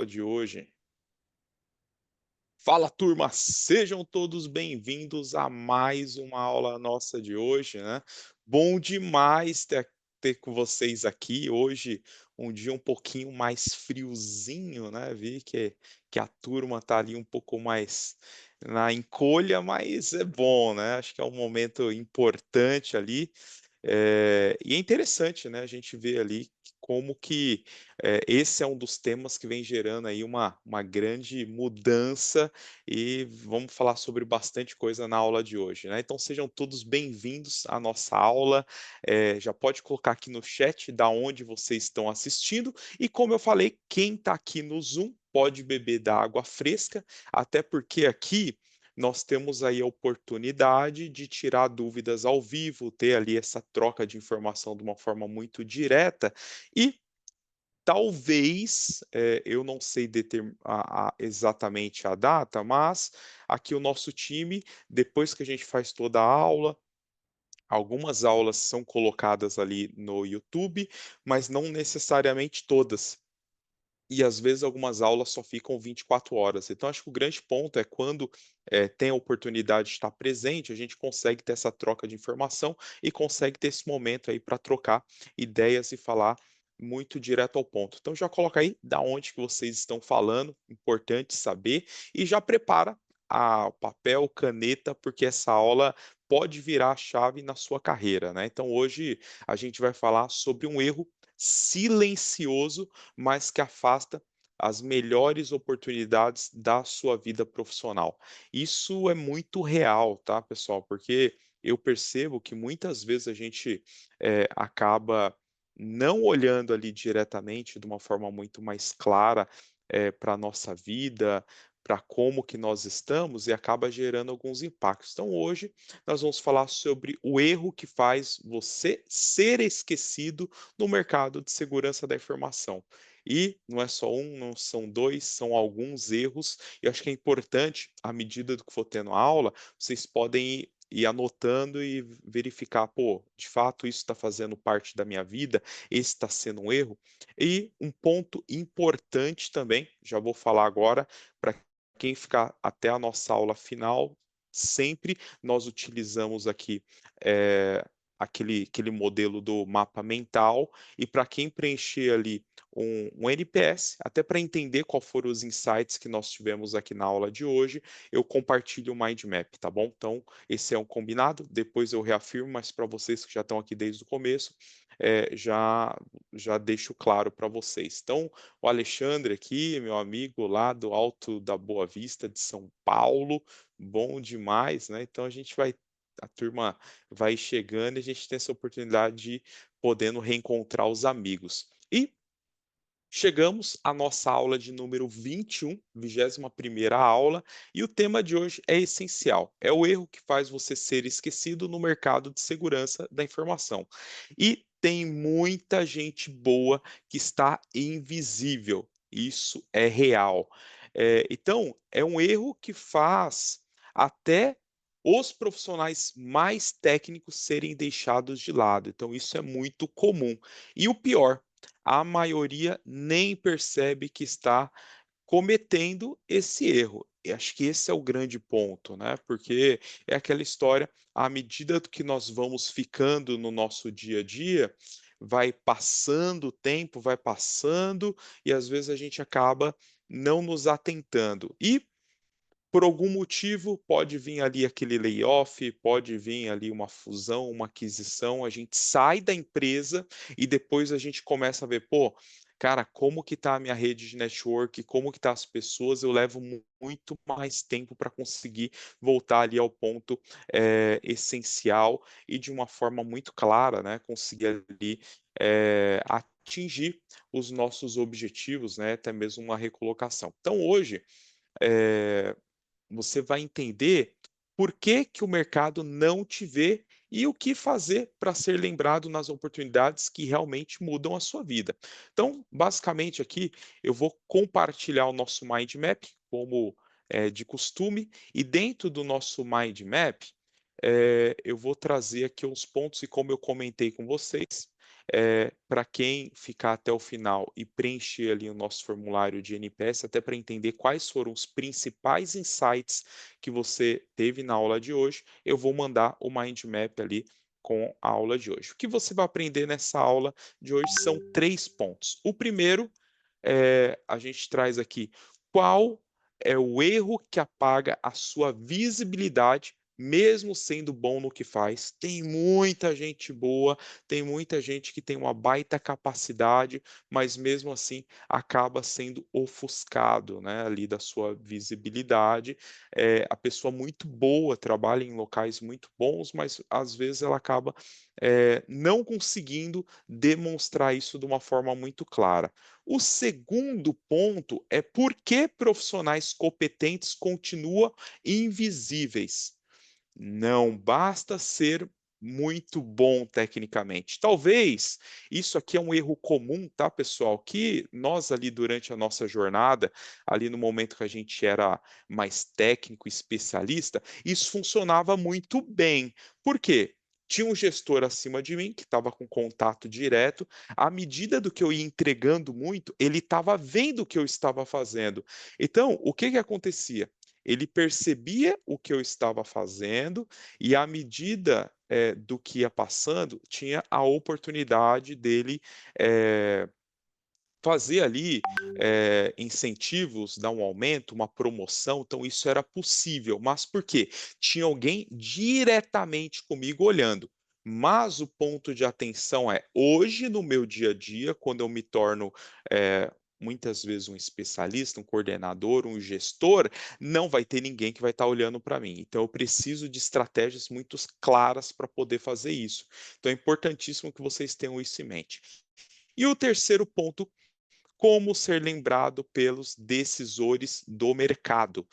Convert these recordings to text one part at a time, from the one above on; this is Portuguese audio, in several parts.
de hoje. Fala, turma, sejam todos bem-vindos a mais uma aula nossa de hoje, né? Bom demais ter com vocês aqui hoje, um dia um pouquinho mais friozinho, né? Vi que a turma tá ali um pouco mais na encolha, mas é bom, né? Acho que é um momento importante ali. E é interessante, né, a gente ver ali como que esse é um dos temas que vem gerando aí uma grande mudança e vamos falar sobre bastante coisa na aula de hoje, né? Então sejam todos bem-vindos à nossa aula. Já pode colocar aqui no chat da onde vocês estão assistindo e como eu falei, quem está aqui no Zoom pode beber da água fresca, até porque aqui nós temos aí a oportunidade de tirar dúvidas ao vivo, ter ali essa troca de informação de uma forma muito direta e talvez, eu não sei exatamente a data, mas aqui o nosso time, depois que a gente faz toda a aula, algumas aulas são colocadas ali no YouTube, mas não necessariamente todas. E às vezes algumas aulas só ficam 24 horas. Então acho que o grande ponto é quando, tem a oportunidade de estar presente, a gente consegue ter essa troca de informação e consegue ter esse momento aí para trocar ideias e falar muito direto ao ponto. Então já coloca aí da onde que vocês estão falando, importante saber, e já prepara papel, caneta, porque essa aula pode virar a chave na sua carreira, né. Então hoje a gente vai falar sobre um erro silencioso mas que afasta as melhores oportunidades da sua vida profissional. Isso é muito real, tá, pessoal? Porque eu percebo que muitas vezes a gente acaba não olhando ali diretamente de uma forma muito mais clara para a nossa vida, para como que nós estamos e acaba gerando alguns impactos. Então hoje nós vamos falar sobre o erro que faz você ser esquecido no mercado de segurança da informação. E não é só um, não são dois, são alguns erros. E eu acho que é importante, à medida do que for tendo aula, vocês podem ir anotando e verificar, pô, de fato isso está fazendo parte da minha vida, esse está sendo um erro. E um ponto importante também, já vou falar agora, para quem ficar até a nossa aula final, sempre nós utilizamos aqui aquele modelo do mapa mental, e para quem preencher ali um NPS, até para entender qual foram os insights que nós tivemos aqui na aula de hoje, eu compartilho o mind map, tá bom? Então, esse é um combinado, depois eu reafirmo, mas para vocês que já estão aqui desde o começo, já deixo claro para vocês. Então, o Alexandre aqui, meu amigo lá do Alto da Boa Vista de São Paulo, bom demais, né? Então a turma vai chegando e a gente tem essa oportunidade de podendo reencontrar os amigos. E chegamos à nossa aula de número 21, 21ª aula, e o tema de hoje é essencial. É o erro que faz você ser esquecido no mercado de segurança da informação. E tem muita gente boa que está invisível. Isso é real. Então, é um erro que faz até os profissionais mais técnicos serem deixados de lado. Então, isso é muito comum. E o pior, a maioria nem percebe que está cometendo esse erro. E acho que esse é o grande ponto, né? Porque é aquela história, à medida que nós vamos ficando no nosso dia a dia, vai passando o tempo, vai passando, e às vezes a gente acaba não nos atentando. E por algum motivo, pode vir ali aquele layoff, pode vir ali uma fusão, uma aquisição, a gente sai da empresa e depois a gente começa a ver, pô, cara, como que tá a minha rede de network, como que tá as pessoas, eu levo muito mais tempo para conseguir voltar ali ao ponto essencial e de uma forma muito clara, né, conseguir ali atingir os nossos objetivos, né, até mesmo uma recolocação. Então hoje, eh, você vai entender por que que o mercado não te vê e o que fazer para ser lembrado nas oportunidades que realmente mudam a sua vida. Então, basicamente aqui, eu vou compartilhar o nosso mind map, como é de costume, e dentro do nosso mind map, eu vou trazer aqui os pontos e como eu comentei com vocês, para quem ficar até o final e preencher ali o nosso formulário de NPS, até para entender quais foram os principais insights que você teve na aula de hoje, eu vou mandar o mind map ali com a aula de hoje. O que você vai aprender nessa aula de hoje são 3 pontos. O primeiro, a gente traz aqui qual é o erro que apaga a sua visibilidade, mesmo sendo bom no que faz. Tem muita gente boa, tem muita gente que tem uma baita capacidade, mas mesmo assim acaba sendo ofuscado, né, ali da sua visibilidade. A pessoa muito boa trabalha em locais muito bons, mas às vezes ela acaba não conseguindo demonstrar isso de uma forma muito clara. O segundo ponto é por que profissionais competentes continuam invisíveis. Não basta ser muito bom tecnicamente. Talvez isso aqui é um erro comum, tá, pessoal? Que nós ali durante a nossa jornada, ali no momento que a gente era mais técnico, especialista, isso funcionava muito bem. Por quê? Tinha um gestor acima de mim que estava com contato direto. À medida do que eu ia entregando muito, ele estava vendo o que eu estava fazendo. Então, o que que acontecia? Ele percebia o que eu estava fazendo e, à medida do que ia passando, tinha a oportunidade dele eh, fazer ali incentivos, dar um aumento, uma promoção. Então, isso era possível. Mas por quê? Tinha alguém diretamente comigo olhando. Mas o ponto de atenção é, hoje no meu dia a dia, quando eu me torno muitas vezes um especialista, um coordenador, um gestor, não vai ter ninguém que vai estar olhando para mim. Então, eu preciso de estratégias muito claras para poder fazer isso. Então, é importantíssimo que vocês tenham isso em mente. E o terceiro ponto, como ser lembrado pelos decisores do mercado.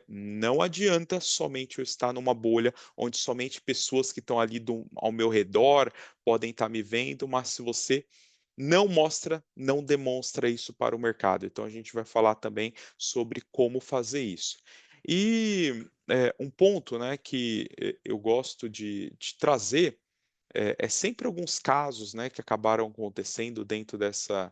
Não adianta somente eu estar numa bolha onde somente pessoas que estão ali ao meu redor podem estar me vendo, mas se você não mostra, não demonstra isso para o mercado. Então a gente vai falar também sobre como fazer isso. E um ponto, né, que eu gosto de trazer é sempre alguns casos, né, que acabaram acontecendo dentro dessa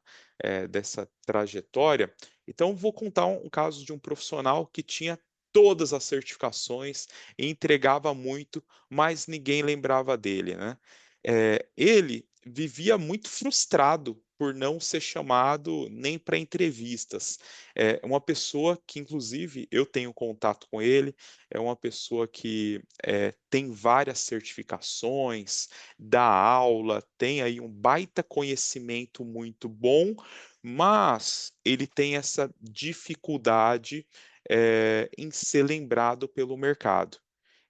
trajetória. Então, vou contar um caso de um profissional que tinha todas as certificações e entregava muito, mas ninguém lembrava dele, né. Ele vivia muito frustrado por não ser chamado nem para entrevistas. É uma pessoa que, inclusive, eu tenho contato com ele, é uma pessoa que tem várias certificações, dá aula, tem aí um baita conhecimento muito bom, mas ele tem essa dificuldade, em ser lembrado pelo mercado.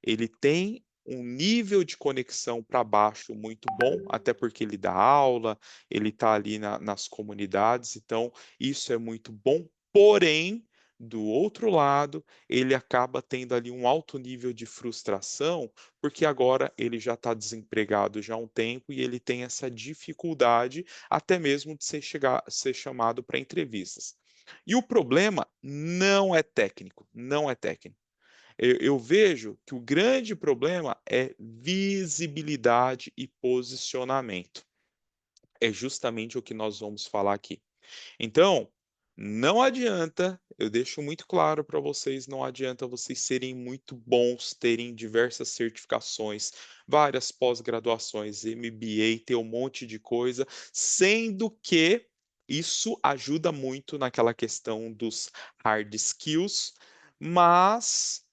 Ele tem um nível de conexão para baixo muito bom, até porque ele dá aula, ele está ali nas comunidades, então isso é muito bom. Porém, do outro lado, ele acaba tendo ali um alto nível de frustração, porque agora ele já está desempregado já há um tempo e ele tem essa dificuldade até mesmo de ser chamado para entrevistas. E o problema não é técnico, não é técnico. Eu vejo que o grande problema é visibilidade e posicionamento. É justamente o que nós vamos falar aqui. Então, não adianta, eu deixo muito claro para vocês, não adianta vocês serem muito bons, terem diversas certificações, várias pós-graduações, MBA, ter um monte de coisa, sendo que isso ajuda muito naquela questão dos hard skills, mas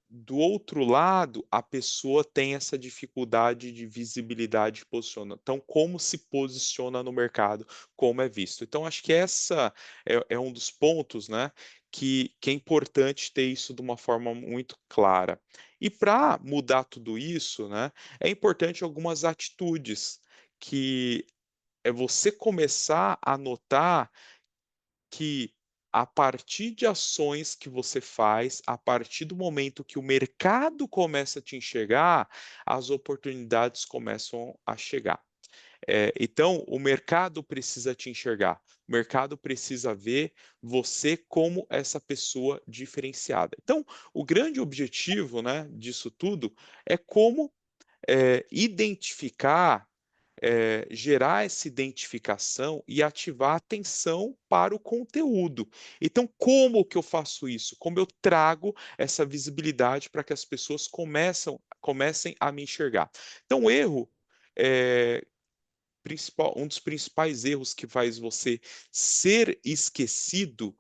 do outro lado, a pessoa tem essa dificuldade de visibilidade e posiciona. Então, como se posiciona no mercado? Como é visto. Então, acho que essa é um dos pontos, né, que é importante ter isso de uma forma muito clara. E para mudar tudo isso, né, é importante algumas atitudes, que é você começar a notar que a partir de ações que você faz, a partir do momento que o mercado começa a te enxergar, as oportunidades começam a chegar. Então, o mercado precisa te enxergar, o mercado precisa ver você como essa pessoa diferenciada. Então, o grande objetivo, né, disso tudo é como identificar gerar essa identificação e ativar a atenção para o conteúdo. Então, como que eu faço isso? Como eu trago essa visibilidade para que as pessoas comecem a me enxergar? Então, o erro, eh, um dos principais erros que faz você ser esquecido,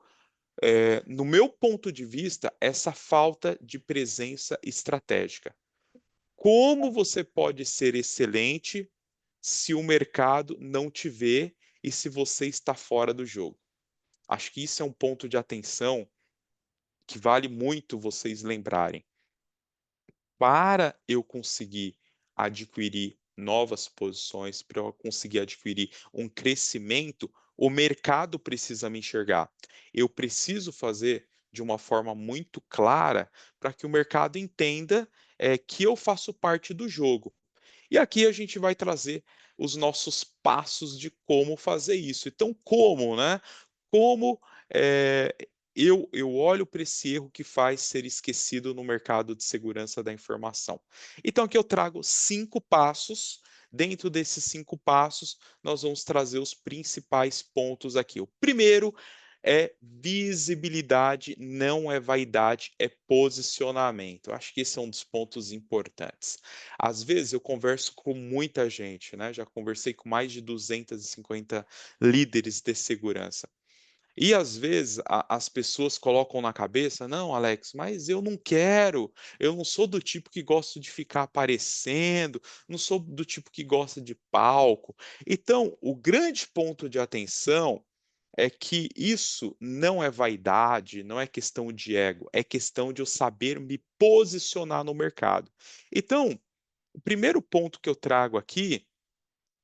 no meu ponto de vista, essa falta de presença estratégica. Como você pode ser excelente se o mercado não te vê e se você está fora do jogo? Acho que isso é um ponto de atenção que vale muito vocês lembrarem. Para eu conseguir adquirir novas posições, para eu conseguir adquirir um crescimento, o mercado precisa me enxergar. Eu preciso fazer de uma forma muito clara para que o mercado entenda, que eu faço parte do jogo. E aqui a gente vai trazer os nossos passos de como fazer isso. Então, como, né? Como eh, eu olho para esse erro que faz ser esquecido no mercado de segurança da informação. Então, aqui eu trago 5 passos. Dentro desses 5 passos, nós vamos trazer os principais pontos aqui. O primeiro é visibilidade, não é vaidade, é posicionamento. Eu acho que esse é um dos pontos importantes. Às vezes eu converso com muita gente, né? Já conversei com mais de 250 líderes de segurança. E às vezes as pessoas colocam na cabeça: não, Alex, mas eu não quero, eu não sou do tipo que gosto de ficar aparecendo, não sou do tipo que gosta de palco. Então, o grande ponto de atenção é que isso não é vaidade, não é questão de ego, é questão de eu saber me posicionar no mercado. Então, o primeiro ponto que eu trago aqui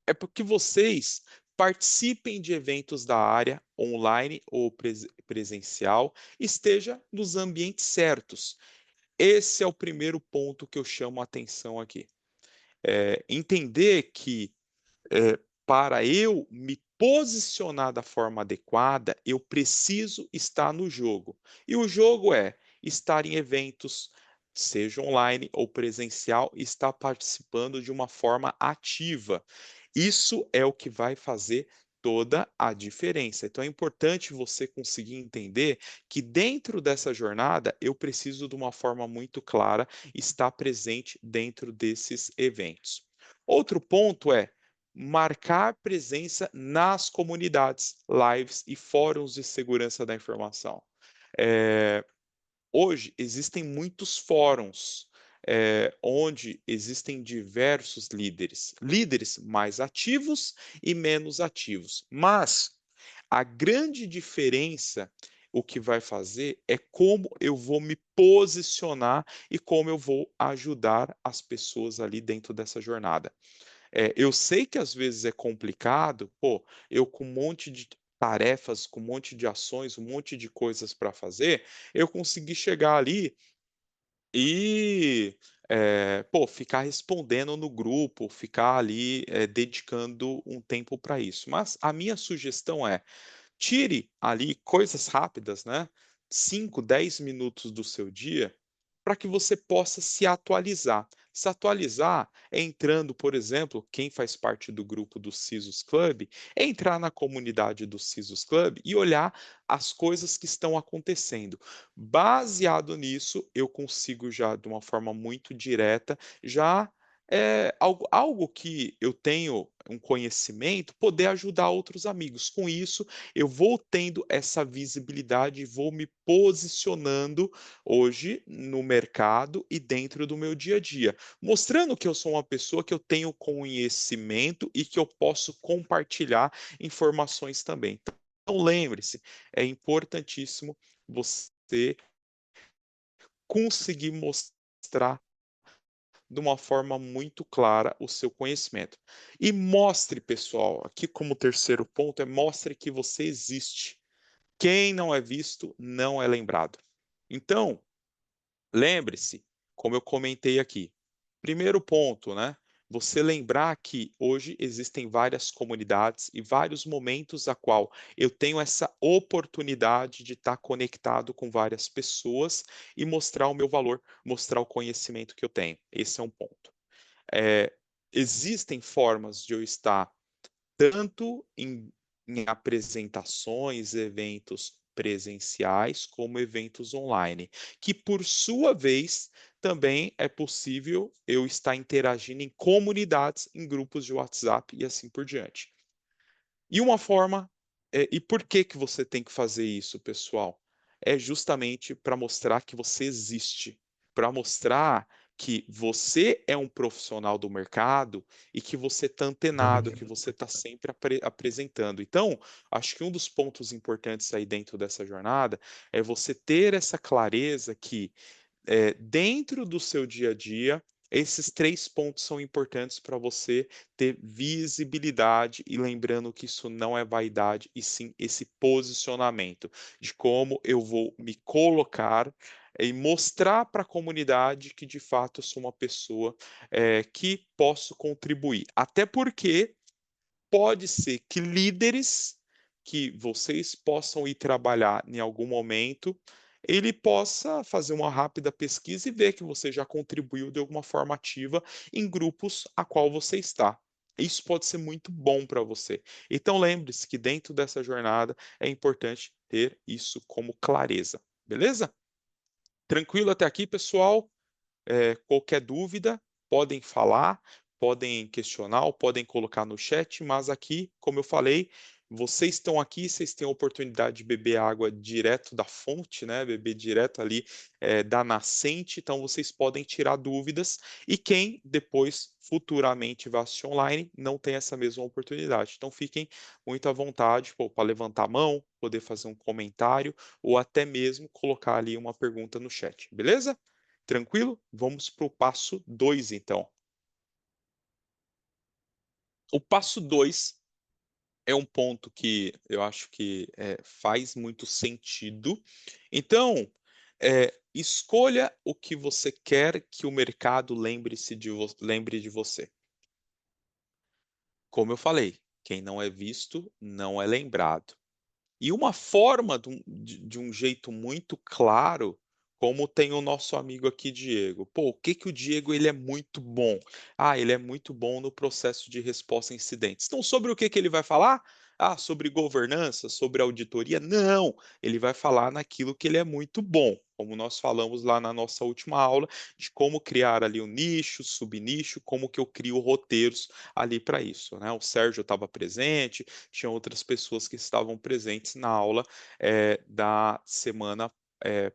é porque vocês participem de eventos da área, online ou presencial, esteja nos ambientes certos. Esse é o primeiro ponto que eu chamo a atenção aqui. Entender que para eu me posicionar da forma adequada, eu preciso estar no jogo. E o jogo é estar em eventos, seja online ou presencial, estar participando de uma forma ativa. Isso é o que vai fazer toda a diferença. Então é importante você conseguir entender que dentro dessa jornada eu preciso de uma forma muito clara estar presente dentro desses eventos. Outro ponto é marcar presença nas comunidades, lives e fóruns de segurança da informação. Eh, Hoje existem muitos fóruns, onde existem diversos líderes, líderes mais ativos e menos ativos, mas a grande diferença, o que vai fazer é como eu vou me posicionar e como eu vou ajudar as pessoas ali dentro dessa jornada. Eu sei que às vezes é complicado, pô, eu com um monte de tarefas, com um monte de ações, um monte de coisas para fazer, eu consegui chegar ali e, pô, ficar respondendo no grupo, ficar ali, dedicando um tempo para isso. Mas a minha sugestão é: tire ali coisas rápidas, né, 5, 10 minutos do seu dia, para que você possa se atualizar. Se atualizar é entrando, por exemplo, quem faz parte do grupo do CISOS Club, é entrar na comunidade do CISOS Club e olhar as coisas que estão acontecendo. Baseado nisso, eu consigo já, de uma forma muito direta, já algo que eu tenho um conhecimento, poder ajudar outros amigos. Com isso, eu vou tendo essa visibilidade e vou me posicionando hoje no mercado e dentro do meu dia a dia, mostrando que eu sou uma pessoa que eu tenho conhecimento e que eu posso compartilhar informações também. Então, lembre-se, é importantíssimo você conseguir mostrar de uma forma muito clara o seu conhecimento. E mostre, pessoal, aqui como terceiro ponto, mostre que você existe. Quem não é visto não é lembrado. Então, lembre-se, como eu comentei aqui, primeiro ponto, né? Você lembrar que hoje existem várias comunidades e vários momentos a qual eu tenho essa oportunidade de estar conectado com várias pessoas e mostrar o meu valor, mostrar o conhecimento que eu tenho. Esse é um ponto. existem formas de eu estar tanto em apresentações, eventos presenciais, como eventos online, que por sua vez também é possível eu estar interagindo em comunidades, em grupos de WhatsApp e assim por diante. E uma forma, e por que que você tem que fazer isso, pessoal? É justamente para mostrar que você existe, para mostrar que você é um profissional do mercado e que você está antenado, que você está sempre apresentando. Então, acho que um dos pontos importantes aí dentro dessa jornada é você ter essa clareza que dentro do seu dia a dia, esses 3 pontos são importantes para você ter visibilidade e lembrando que isso não é vaidade, e sim esse posicionamento de como eu vou me colocar e mostrar para a comunidade que de fato eu sou uma pessoa, que posso contribuir. Até porque pode ser que líderes que vocês possam ir trabalhar em algum momento, ele possa fazer uma rápida pesquisa e ver que você já contribuiu de alguma forma ativa em grupos a qual você está. Isso pode ser muito bom para você. Então lembre-se que dentro dessa jornada é importante ter isso como clareza, beleza? Tranquilo até aqui, pessoal? Qualquer dúvida, podem falar, podem questionar ou podem colocar no chat, mas aqui, como eu falei, vocês estão aqui, vocês têm a oportunidade de beber água direto da fonte, né? Beber direto ali da nascente, então vocês podem tirar dúvidas. E quem depois, futuramente, vai assistir online, não tem essa mesma oportunidade. Então fiquem muito à vontade para levantar a mão, poder fazer um comentário ou até mesmo colocar ali uma pergunta no chat, beleza? Tranquilo? Vamos para o passo 2, então. O passo 2 é um ponto que eu acho que faz muito sentido. Então, escolha o que você quer que o mercado lembre de você. Como eu falei, quem não é visto não é lembrado. E uma forma de um jeito muito claro, como tem o nosso amigo aqui, Diego. Pô, o que que o Diego ele é muito bom? Ah, ele é muito bom no processo de resposta a incidentes. Então, sobre o que que ele vai falar? Ah, sobre governança, sobre auditoria? Não, ele vai falar naquilo que ele é muito bom. Como nós falamos lá na nossa última aula, de como criar ali um nicho, subnicho, como que eu crio roteiros ali para isso, né? O Sérgio estava presente, tinha outras pessoas que estavam presentes na aula da semana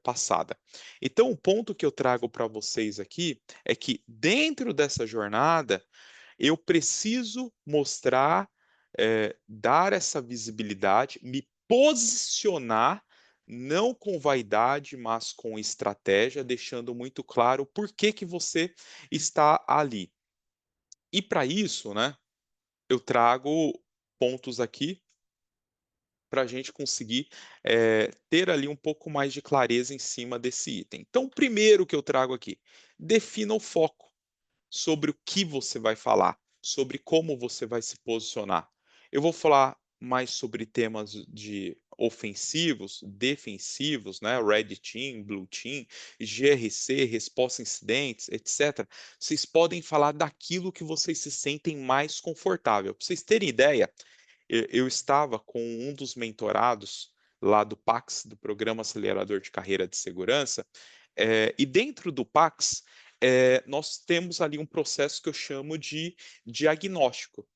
passada. Então, o ponto que eu trago para vocês aqui é que dentro dessa jornada eu preciso mostrar, dar essa visibilidade, me posicionar, não com vaidade, mas com estratégia, deixando muito claro por que que você está ali. E para isso, né, eu trago pontos aqui para a gente conseguir ter ali um pouco mais de clareza em cima desse item. Então, primeiro que eu trago aqui, defina o foco sobre o que você vai falar, sobre como você vai se posicionar. Eu vou falar mais sobre temas de ofensivos, defensivos, né? Red Team, Blue Team, GRC, resposta a incidentes, etc. Vocês podem falar daquilo que vocês se sentem mais confortável. Para vocês terem ideia, eu estava com um dos mentorados lá do PAX, do Programa Acelerador de Carreira de Segurança, e dentro do PAX, nós temos ali um processo que eu chamo de diagnóstico.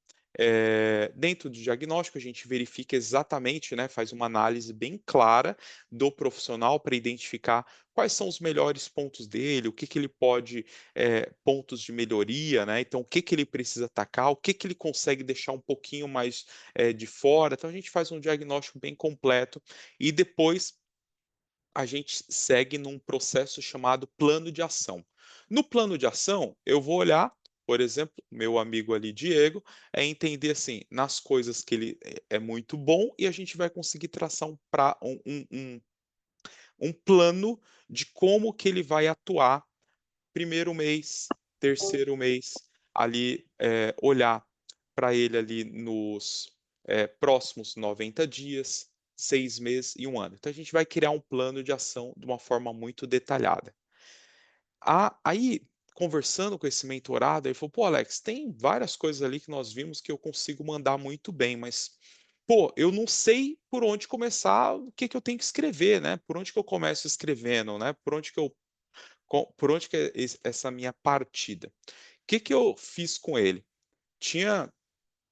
Dentro do diagnóstico, a gente verifica exatamente, né, faz uma análise bem clara do profissional para identificar quais são os melhores pontos dele, o que, que ele pode, pontos de melhoria, né? Então, o que, que ele precisa atacar, o que, que ele consegue deixar um pouquinho mais de fora. Então, a gente faz um diagnóstico bem completo e depois a gente segue num processo chamado plano de ação. No plano de ação, eu vou olhar, por exemplo, meu amigo ali, Diego, entender assim, nas coisas que ele é muito bom e a gente vai conseguir traçar um plano de como que ele vai atuar primeiro mês, terceiro mês, ali olhar para ele ali nos próximos 90 dias, 6 meses e um ano. Então a gente vai criar um plano de ação de uma forma muito detalhada. Aí, conversando com esse mentorado, ele falou: "Pô, Alex, tem várias coisas ali que nós vimos que eu consigo mandar muito bem, mas, pô, eu não sei por onde começar, o que que eu tenho que escrever, né? Por onde que eu começo escrevendo, né? Por onde que é essa minha partida?". O que que eu fiz com ele? Tinha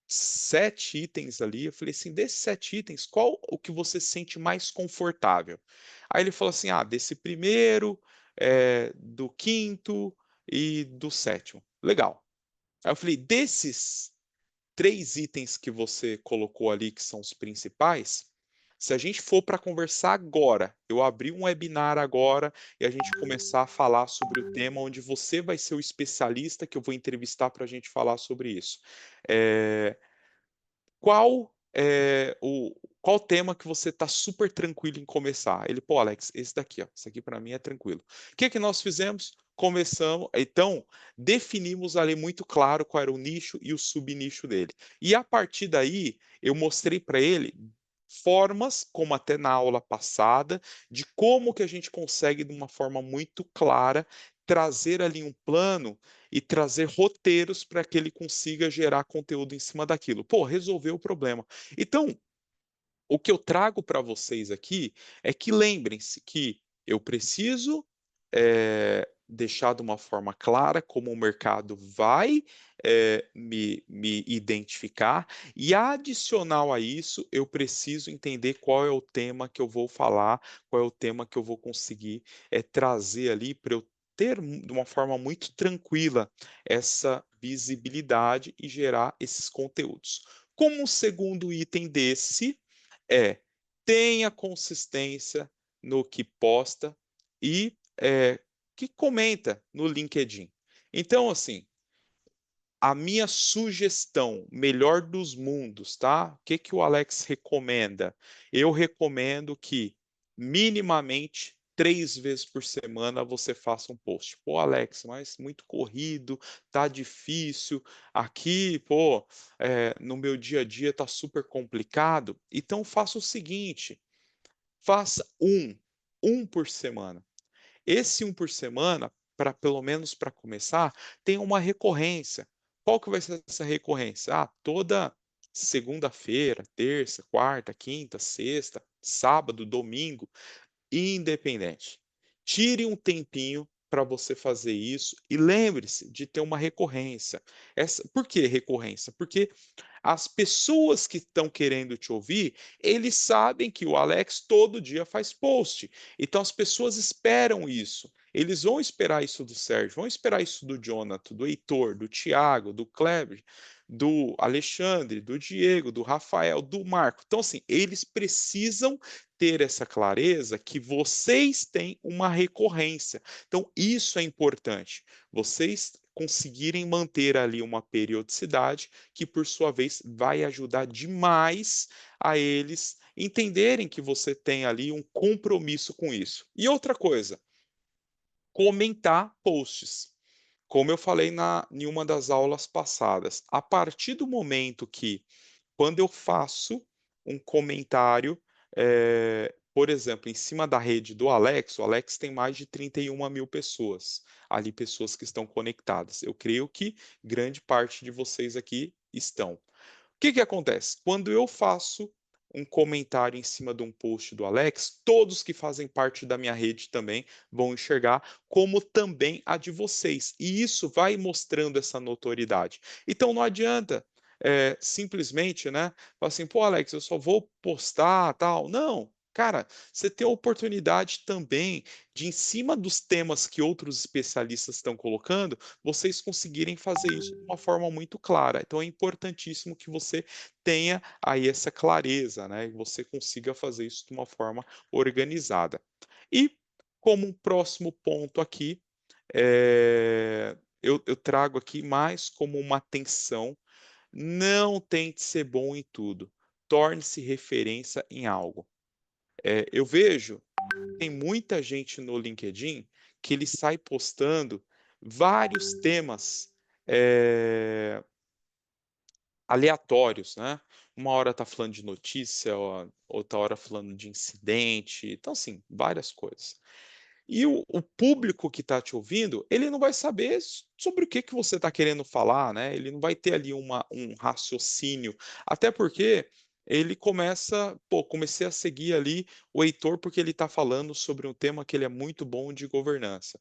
7 itens ali, eu falei assim: "Desses 7 itens, qual o que você se sente mais confortável?". Aí ele falou assim: "Ah, desse primeiro, do quinto e do sétimo". Legal. Aí eu falei: "Desses 3 itens que você colocou ali, que são os principais, se a gente for para conversar agora, eu abrir um webinar agora e a gente começar a falar sobre o tema onde você vai ser o especialista que eu vou entrevistar para a gente falar sobre isso. Eh, qual tema que você está super tranquilo em começar?". Ele: "Pô, Alex, esse daqui, ó, esse aqui para mim é tranquilo". O que que nós fizemos? Começamos então, definimos ali muito claro qual era o nicho e o subnicho dele. E a partir daí, eu mostrei para ele formas, como até na aula passada, de como que a gente consegue de uma forma muito clara, trazer ali um plano e trazer roteiros para que ele consiga gerar conteúdo em cima daquilo. Pô, resolveu o problema. Então, o que eu trago para vocês aqui é que lembrem-se que eu preciso, deixar de uma forma clara como o mercado vai, me identificar e adicional a isso, eu preciso entender qual é o tema que eu vou falar, qual é o tema que eu vou conseguir, trazer ali para eu ter de uma forma muito tranquila essa visibilidade e gerar esses conteúdos. Como um segundo item desse, é, tenha consistência no que posta e, que comenta no LinkedIn. Então, assim, a minha sugestão, melhor dos mundos, tá? O que que o Alex recomenda? Eu recomendo que, minimamente, 3 vezes por semana você faça um post. "Pô, Alex, mas muito corrido, tá difícil, aqui, pô, no meu dia a dia tá super complicado". Então faça o seguinte, faça um por semana. Esse um por semana, para pelo menos para começar, tem uma recorrência. Qual que vai ser essa recorrência? Ah, toda segunda-feira, terça, quarta, quinta, sexta, sábado, domingo, independente. Tire um tempinho para você fazer isso e lembre-se de ter uma recorrência. Por que recorrência? Porque as pessoas que estão querendo te ouvir, eles sabem que o Alex todo dia faz post. Então as pessoas esperam isso. Eles vão esperar isso do Sérgio, vão esperar isso do Jonathan, do Heitor, do Thiago, do Kleber, do Alexandre, do Diego, do Rafael, do Marco. Então, assim, eles precisam ter essa clareza que vocês têm uma recorrência. Então, isso é importante. Vocês conseguirem manter ali uma periodicidade que, por sua vez, vai ajudar demais a eles entenderem que você tem ali um compromisso com isso. E outra coisa, comentar posts. Como eu falei em uma das aulas passadas, a partir do momento que, quando eu faço um comentário, por exemplo, em cima da rede do Alex, o Alex tem mais de 31 mil pessoas, ali pessoas que estão conectadas. Eu creio que grande parte de vocês aqui estão. O que que acontece? Quando eu faço um comentário em cima de um post do Alex, todos que fazem parte da minha rede também vão enxergar, como também a de vocês. E isso vai mostrando essa notoriedade. Então não adianta simplesmente, né, falar assim, pô, Alex, eu só vou postar tal. Não, cara, você tem a oportunidade também de, em cima dos temas que outros especialistas estão colocando, vocês conseguirem fazer isso de uma forma muito clara. Então é importantíssimo que você tenha aí essa clareza, né, e você consiga fazer isso de uma forma organizada. E como um próximo ponto aqui, eu trago aqui mais como uma atenção, não tente ser bom em tudo, torne-se referência em algo. Eu vejo, tem muita gente no LinkedIn que ele sai postando vários temas, eh, aleatórios, né. Uma hora tá falando de notícia, outra hora falando de incidente, então assim, várias coisas. E o público que está te ouvindo, ele não vai saber sobre o que que você está querendo falar, né? Ele não vai ter ali um raciocínio, até porque ele começa, pô, comecei a seguir ali o Heitor porque ele está falando sobre um tema que ele é muito bom de governança.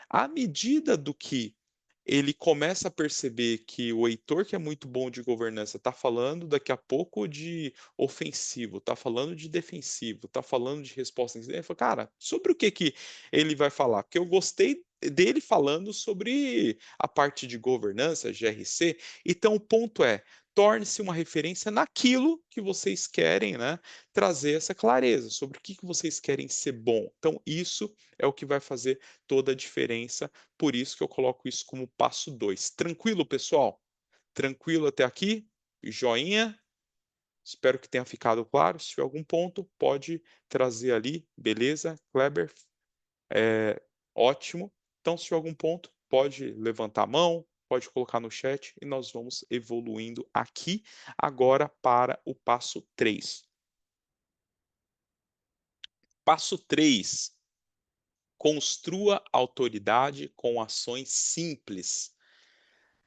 À medida do que ele começa a perceber que o Heitor, que é muito bom de governança, está falando daqui a pouco de ofensivo, está falando de defensivo, está falando de resposta. Ele fala, cara, sobre o que que ele vai falar? Porque eu gostei dele falando sobre a parte de governança, GRC. Então, o ponto é, torne-se uma referência naquilo que vocês querem, né, trazer essa clareza sobre o que que vocês querem ser bom. Então, isso é o que vai fazer toda a diferença, por isso que eu coloco isso como passo 2. Tranquilo, pessoal? Tranquilo até aqui? Joinha? Espero que tenha ficado claro. Se tiver algum ponto, pode trazer ali. Beleza, Kleber? É, ótimo. Então, se tiver algum ponto, pode levantar a mão, pode colocar no chat e nós vamos evoluindo aqui agora para o passo 3. Passo 3. Construa autoridade com ações simples.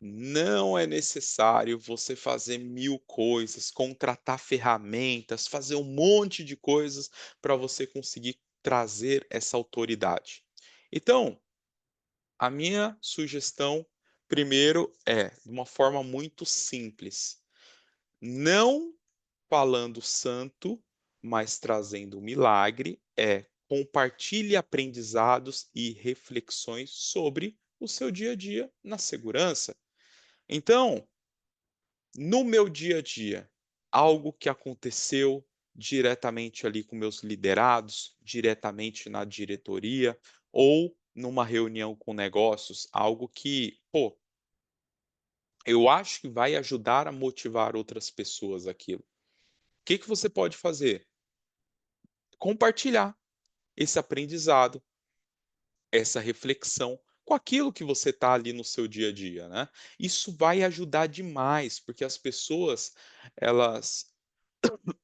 Não é necessário você fazer mil coisas, contratar ferramentas, fazer um monte de coisas para você conseguir trazer essa autoridade. Então, a minha sugestão, primeiro, é de uma forma muito simples: não falando santo, mas trazendo milagre, é compartilhe aprendizados e reflexões sobre o seu dia a dia na segurança. Então, no meu dia a dia, algo que aconteceu diretamente ali com meus liderados, diretamente na diretoria ou numa reunião com negócios, algo que, pô, eu acho que vai ajudar a motivar outras pessoas aquilo. O que que você pode fazer? Compartilhar esse aprendizado, essa reflexão com aquilo que você está ali no seu dia a dia, né? Isso vai ajudar demais, porque as pessoas, elas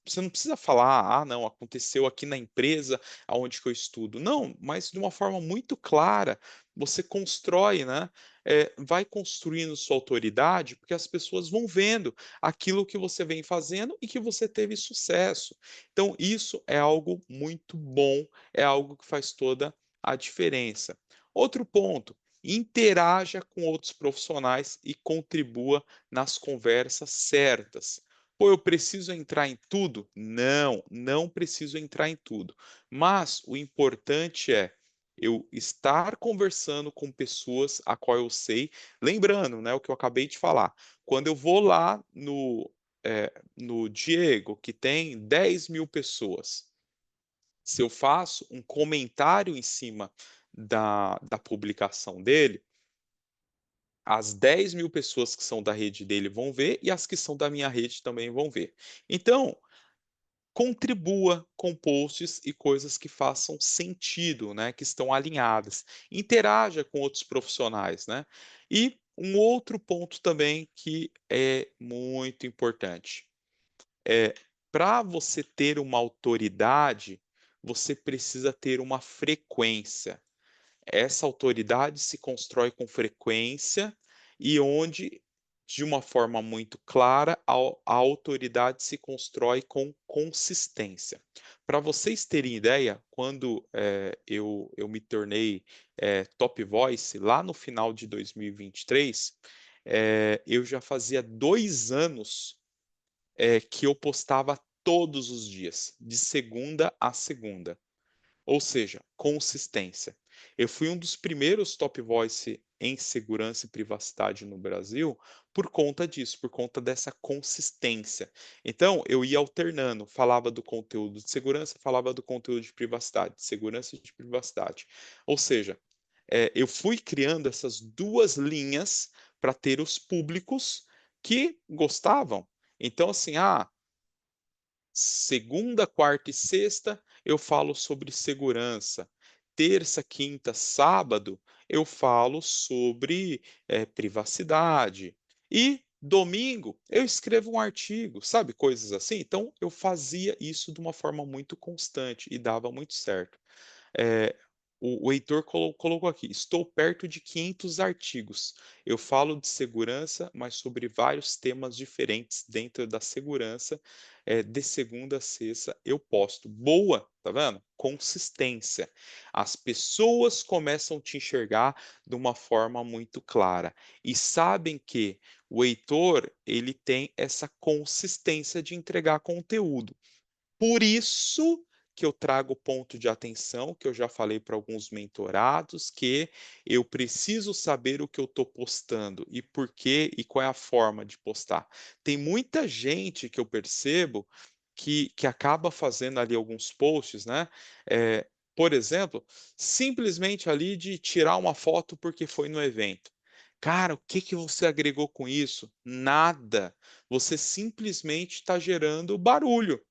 você não precisa falar: "Ah, não, aconteceu aqui na empresa aonde que eu estudo". Não, mas de uma forma muito clara, você constrói, né, vai construindo sua autoridade, porque as pessoas vão vendo aquilo que você vem fazendo e que você teve sucesso. Então isso é algo muito bom, é algo que faz toda a diferença. Outro ponto, interaja com outros profissionais e contribua nas conversas certas. Pô, eu preciso entrar em tudo? Não, não preciso entrar em tudo. Mas o importante é eu estar conversando com pessoas a qual eu sei, lembrando, né, o que eu acabei de falar. Quando eu vou lá no Diego, que tem 10.000 pessoas, se eu faço um comentário em cima da publicação dele, as 10.000 pessoas que são da rede dele vão ver e as que são da minha rede também vão ver. Então, contribua com posts e coisas que façam sentido, né, que estão alinhadas. Interaja com outros profissionais, né. E um outro ponto também que é muito importante, é para você ter uma autoridade, você precisa ter uma frequência. Essa autoridade se constrói com frequência e onde, de uma forma muito clara, a autoridade se constrói com consistência. Para vocês terem ideia, quando eu me tornei Top Voice, lá no final de 2023, eu já fazia 2 anos que eu postava todos os dias, de segunda a segunda. Ou seja, consistência. Eu fui um dos primeiros top voice em segurança e privacidade no Brasil por conta disso, por conta dessa consistência. Então, eu ia alternando, falava do conteúdo de segurança, falava do conteúdo de privacidade, de segurança e de privacidade. Ou seja, eu fui criando essas duas linhas para ter os públicos que gostavam. Então, assim, segunda, quarta e sexta eu falo sobre segurança. Terça, quinta, sábado eu falo sobre privacidade. E domingo eu escrevo um artigo, sabe? Coisas assim. Então eu fazia isso de uma forma muito constante e dava muito certo. O Heitor colocou aqui: "Estou perto de 500 artigos. Eu falo de segurança, mas sobre vários temas diferentes dentro da segurança, de segunda a sexta eu posto". Boa, tá vendo? Consistência. As pessoas começam a te enxergar de uma forma muito clara e sabem que o Heitor, ele tem essa consistência de entregar conteúdo. Por isso que eu trago o ponto de atenção, que eu já falei para alguns mentorados, que eu preciso saber o que eu estou postando e por quê e qual é a forma de postar. Tem muita gente que eu percebo que acaba fazendo ali alguns posts, né? eh, por exemplo, simplesmente ali de tirar uma foto porque foi no evento. Cara, o que que você agregou com isso? Nada. Você simplesmente está gerando barulho.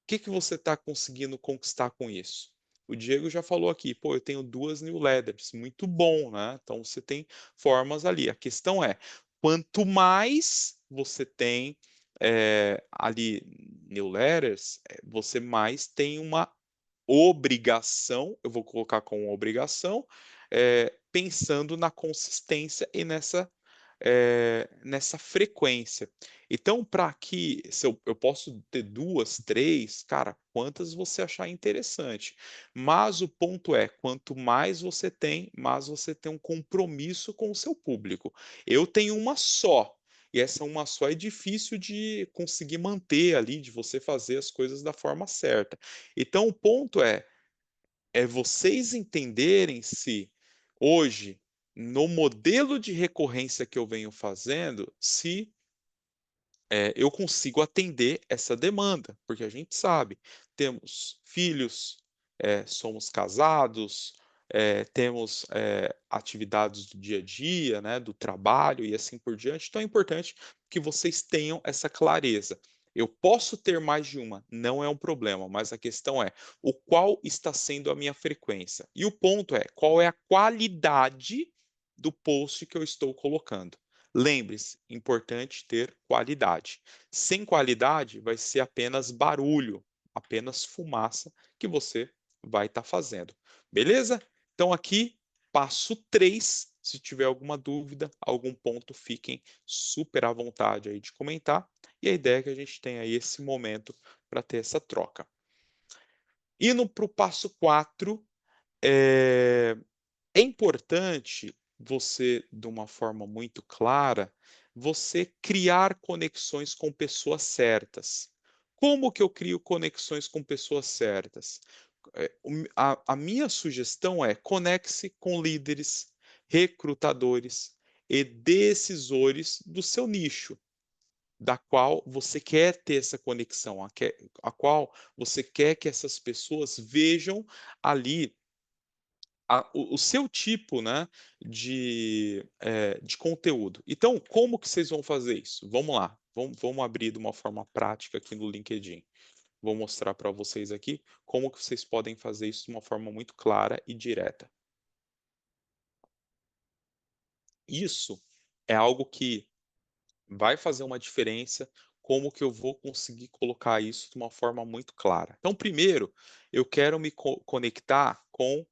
Que você está conseguindo conquistar com isso? O Diego já falou aqui, pô, eu tenho 2 newsletters, muito bom, né? Então você tem formas ali. A questão é, quanto mais você tem ali newsletters, você mais tem uma obrigação, eu vou colocar como obrigação, pensando na consistência e nessa frequência. Então, para que se eu posso ter 2, 3, cara, quantas você achar interessante. Mas o ponto é, quanto mais você tem, mais você tem um compromisso com o seu público. Eu tenho uma só, e essa uma só é difícil de conseguir manter ali, de você fazer as coisas da forma certa. Então o ponto é vocês entenderem se hoje, no modelo de recorrência que eu venho fazendo, se eu consigo atender essa demanda, porque a gente sabe, temos filhos, somos casados, temos atividades do dia a dia, né, do trabalho e assim por diante. Então é importante que vocês tenham essa clareza. Eu posso ter mais de uma, não é um problema, mas a questão é o qual está sendo a minha frequência. E o ponto é qual é a qualidade do post que eu estou colocando. Lembre-se, importante ter qualidade. Sem qualidade, vai ser apenas barulho, apenas fumaça que você vai estar fazendo. Beleza? Então, aqui, passo 3. Se tiver alguma dúvida, algum ponto, fiquem super à vontade aí de comentar. E a ideia é que a gente tenha aí esse momento para ter essa troca. Indo para o passo 4, é importante você, de uma forma muito clara, você criar conexões com pessoas certas. Como que eu crio conexões com pessoas certas? A minha sugestão é conecte-se com líderes, recrutadores e decisores do seu nicho, da qual você quer ter essa conexão, a qual você quer que essas pessoas vejam ali o seu tipo, né, de conteúdo. Então, como que vocês vão fazer isso? Vamos lá, vamos abrir de uma forma prática aqui no LinkedIn. Vou mostrar para vocês aqui como que vocês podem fazer isso de uma forma muito clara e direta. Isso é algo que vai fazer uma diferença, como que eu vou conseguir colocar isso de uma forma muito clara. Então, primeiro, eu quero me conectar com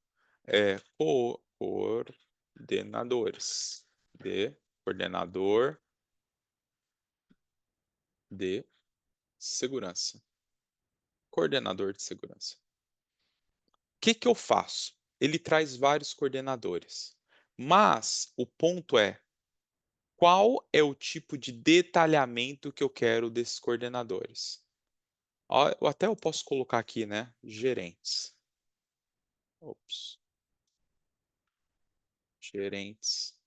coordenadores de coordenador de segurança. Coordenador de segurança. O que que eu faço? Ele traz vários coordenadores, mas o ponto é qual é o tipo de detalhamento que eu quero desses coordenadores. Ó, até eu posso colocar aqui, né? Gerentes. Ops. Gerentes.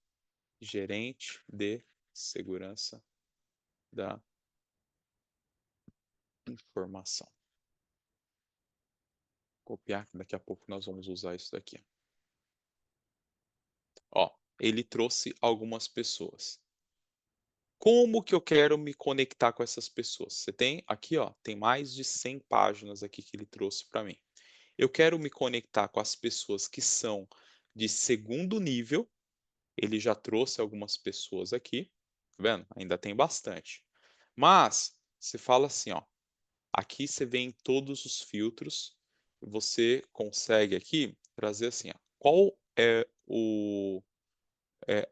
Gerente de segurança da informação. Copiar, que daqui a pouco nós vamos usar isso daqui. Ó, ele trouxe algumas pessoas. Como que eu quero me conectar com essas pessoas? Você tem aqui, ó, tem mais de 100 páginas aqui que ele trouxe para mim. Eu quero me conectar com as pessoas que são de segundo nível. Ele já trouxe algumas pessoas aqui, tá vendo? Ainda tem bastante. Mas você fala assim, ó, aqui você vê em todos os filtros, você consegue aqui trazer assim, ó, qual é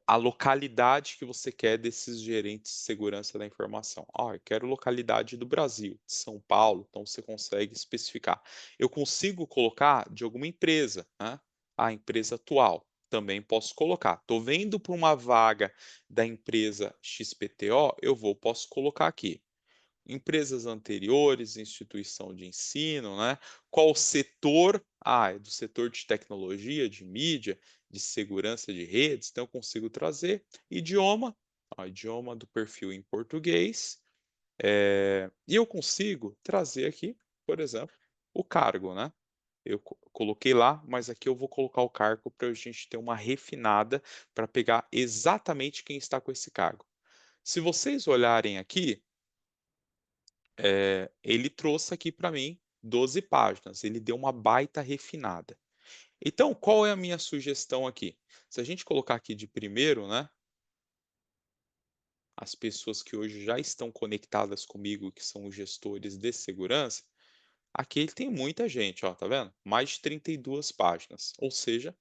a localidade que você quer desses gerentes de segurança da informação. Ah, eu quero localidade do Brasil, de São Paulo, então você consegue especificar. Eu consigo colocar de alguma empresa, né? A empresa atual, também posso colocar. Estou vendo para uma vaga da empresa XPTO, posso colocar aqui. Empresas anteriores, instituição de ensino, né? Qual setor? Ah, é do setor de tecnologia, de mídia, de segurança de redes, então eu consigo trazer. Idioma, idioma do perfil em português, e eu consigo trazer aqui, por exemplo, o cargo, né? Eu coloquei lá, mas aqui eu vou colocar o cargo para a gente ter uma refinada para pegar exatamente quem está com esse cargo. Se vocês olharem aqui, ele trouxe aqui para mim 12 páginas, ele deu uma baita refinada. Então, qual é a minha sugestão aqui? Se a gente colocar aqui de primeiro, né, as pessoas que hoje já estão conectadas comigo, que são os gestores de segurança, aqui ele tem muita gente, ó, tá vendo? Mais de 32 páginas. Ou seja,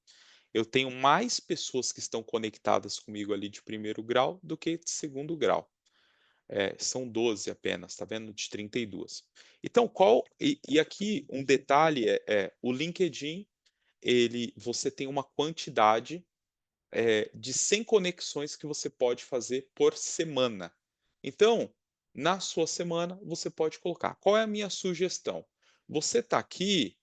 eu tenho mais pessoas que estão conectadas comigo ali de primeiro grau do que de segundo grau. São 12 apenas, tá vendo? De 32. Então, aqui um detalhe o LinkedIn, você tem uma quantidade de 100 conexões que você pode fazer por semana. Então, na sua semana, você pode colocar. Qual é a minha sugestão? Você está aqui,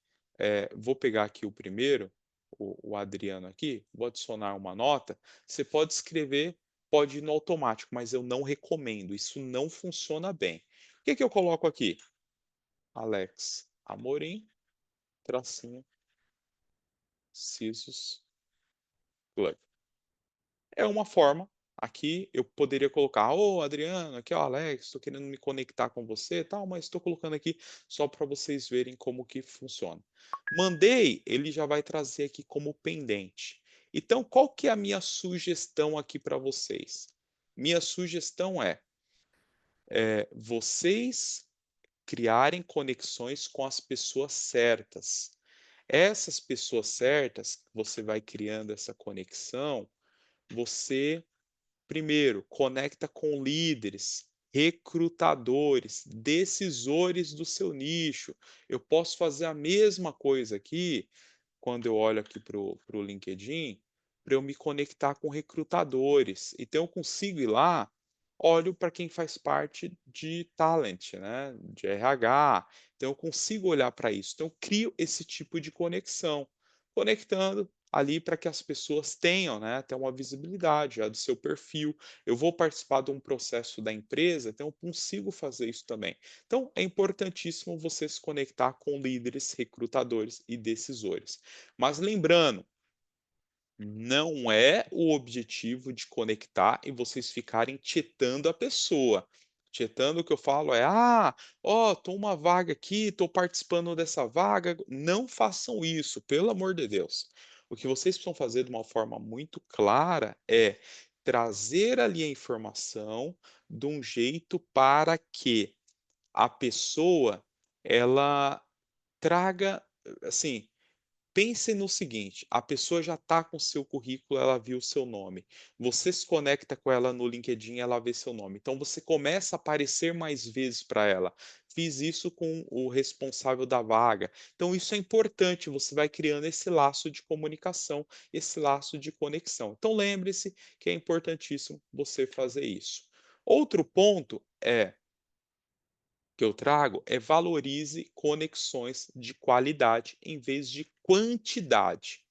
vou pegar aqui o primeiro, o Adriano aqui, vou adicionar uma nota. Você pode escrever, pode ir no automático, mas eu não recomendo, isso não funciona bem. O que, que eu coloco aqui? Alex Amorim, tracinho, Cisos, Plug. É uma forma. Aqui eu poderia colocar: "Ô Adriano, aqui é o Alex, estou querendo me conectar com você, tal", mas estou colocando aqui só para vocês verem como que funciona. Mandei, ele já vai trazer aqui como pendente. Então, qual que é a minha sugestão aqui para vocês? Minha sugestão vocês criarem conexões com as pessoas certas. Essas pessoas certas, você vai criando essa conexão, você primeiro, conecta com líderes, recrutadores, decisores do seu nicho. Eu posso fazer a mesma coisa aqui, quando eu olho aqui para o LinkedIn, para eu me conectar com recrutadores. Então eu consigo ir lá, olho para quem faz parte de talent, né, de RH. Então eu consigo olhar para isso. Então eu crio esse tipo de conexão, conectando ali para que as pessoas tenham, né, até uma visibilidade já do seu perfil. Eu vou participar de um processo da empresa, então eu consigo fazer isso também. Então é importantíssimo você se conectar com líderes, recrutadores e decisores. Mas lembrando, não é o objetivo de conectar e vocês ficarem tietando a pessoa. Tietando o que eu falo ó, tô uma vaga aqui, tô participando dessa vaga. Não façam isso, pelo amor de Deus. O que vocês precisam fazer de uma forma muito clara é trazer ali a informação de um jeito para que a pessoa ela traga, assim, pense no seguinte: a pessoa já está com o seu currículo, ela viu o seu nome. Você se conecta com ela no LinkedIn, ela vê seu nome. Então você começa a aparecer mais vezes para ela. Fiz isso com o responsável da vaga. Então isso é importante, você vai criando esse laço de comunicação, esse laço de conexão. Então lembre-se que é importantíssimo você fazer isso. Outro ponto que eu trago valorize conexões de qualidade em vez de quantidade.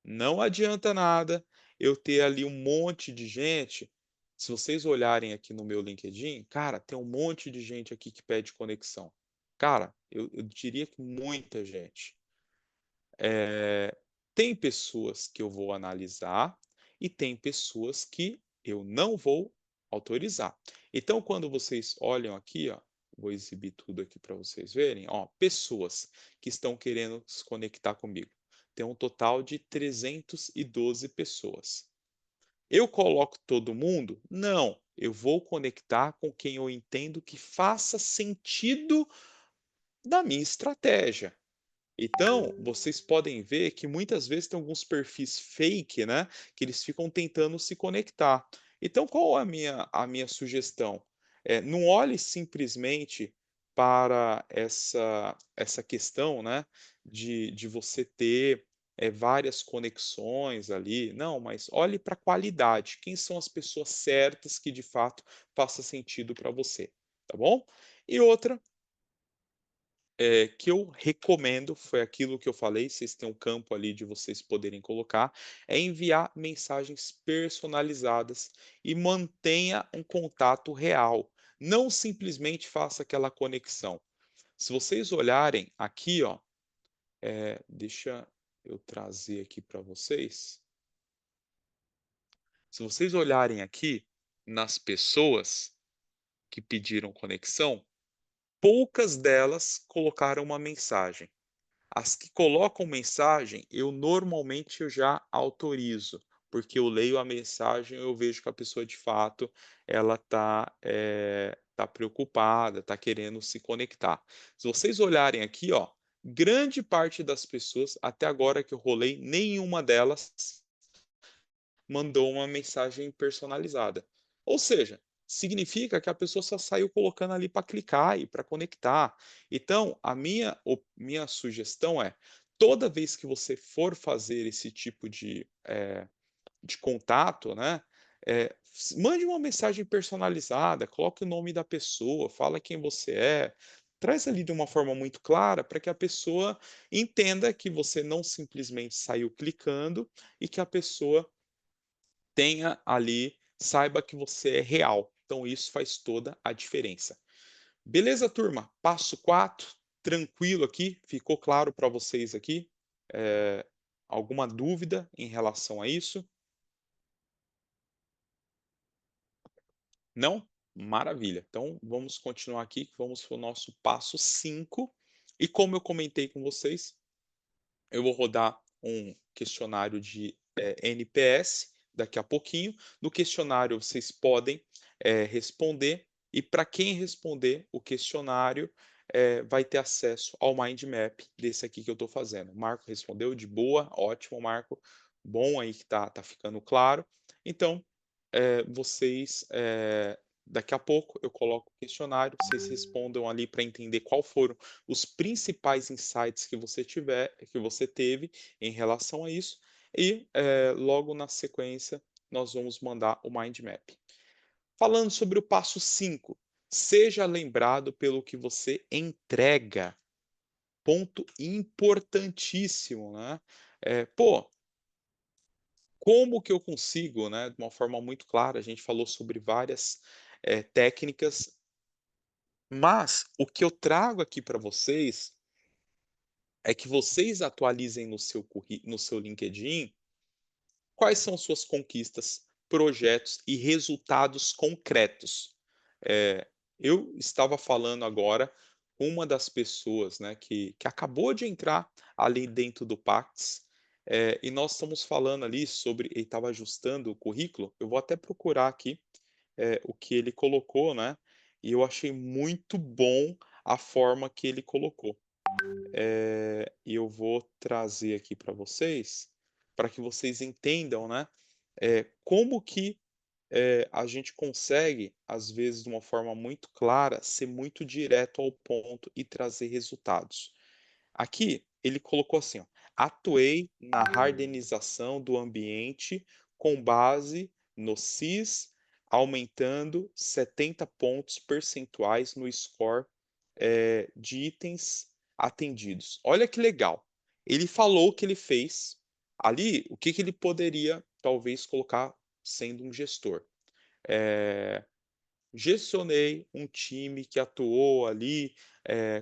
Não adianta nada eu ter ali um monte de gente. Se vocês olharem aqui no meu LinkedIn, cara, tem um monte de gente aqui que pede conexão. Cara, eu diria que muita gente. Eh, Tem pessoas que eu vou analisar e tem pessoas que eu não vou autorizar. Então, quando vocês olham aqui, ó, vou exibir tudo aqui para vocês verem, ó, pessoas que estão querendo se conectar comigo. Tem um total de 312 pessoas. Eu coloco todo mundo? Não. Eu vou conectar com quem eu entendo que faça sentido da minha estratégia. Então, vocês podem ver que muitas vezes tem alguns perfis fake, né, que eles ficam tentando se conectar. Então, qual a minha sugestão? Não olhe simplesmente para essa questão, né, de você ter, várias conexões ali, não, mas olhe para a qualidade, quem são as pessoas certas que de fato faça sentido para você, tá bom? E outra que eu recomendo, foi aquilo que eu falei, vocês têm um campo ali de vocês poderem colocar, é enviar mensagens personalizadas e mantenha um contato real. Não simplesmente faça aquela conexão. Se vocês olharem aqui, ó, deixa eu trazer aqui para vocês. Se vocês olharem aqui nas pessoas que pediram conexão, poucas delas colocaram uma mensagem. As que colocam mensagem, eu já autorizo, porque eu leio a mensagem, eu vejo que a pessoa de fato ela tá preocupada, está querendo se conectar. Se vocês olharem aqui, ó, grande parte das pessoas, até agora que eu rolei, nenhuma delas mandou uma mensagem personalizada. Ou seja, significa que a pessoa só saiu colocando ali para clicar e para conectar. Então, a minha sugestão é, toda vez que você for fazer esse tipo de contato, né, mande uma mensagem personalizada, coloque o nome da pessoa, fala quem você é, traz ali de uma forma muito clara para que a pessoa entenda que você não simplesmente saiu clicando e que a pessoa tenha ali, saiba que você é real. Então isso faz toda a diferença. Beleza, turma? Passo 4, tranquilo aqui, ficou claro para vocês aqui? Eh, Alguma dúvida em relação a isso? Não? Maravilha. Então vamos continuar aqui, vamos para o nosso passo 5. E como eu comentei com vocês, eu vou rodar um questionário de NPS daqui a pouquinho. No questionário vocês podem responder, e para quem responder o questionário vai ter acesso ao mind map desse aqui que eu estou fazendo. O Marco respondeu de boa, ótimo, Marco. Bom aí que tá ficando claro. Então, vocês, daqui a pouco eu coloco o questionário, vocês respondam ali para entender qual foram os principais insights que você teve em relação a isso, e logo na sequência nós vamos mandar o mind map. Falando sobre o passo 5, seja lembrado pelo que você entrega. Ponto importantíssimo, né? Pô, como que eu consigo, né, de uma forma muito clara, a gente falou sobre várias, técnicas, mas o que eu trago aqui para vocês é que vocês atualizem no seu LinkedIn quais são suas conquistas, projetos e resultados concretos. Eu estava falando agora com uma das pessoas, né, que acabou de entrar ali dentro do Pax, e nós estamos falando ali sobre ele estava ajustando o currículo, eu vou até procurar aqui, o que ele colocou, né, e eu achei muito bom a forma que ele colocou. E eu vou trazer aqui para que vocês entendam, né, como que a gente consegue, às vezes, de uma forma muito clara, ser muito direto ao ponto e trazer resultados. Aqui ele colocou assim, ó: "Atuei na hardenização do ambiente com base no CIS, aumentando 70 pontos percentuais no score, de itens atendidos". Olha que legal. Ele falou o que ele fez. Ali, o que que ele poderia, talvez, colocar sendo um gestor. Eh Gestionei um time que atuou ali,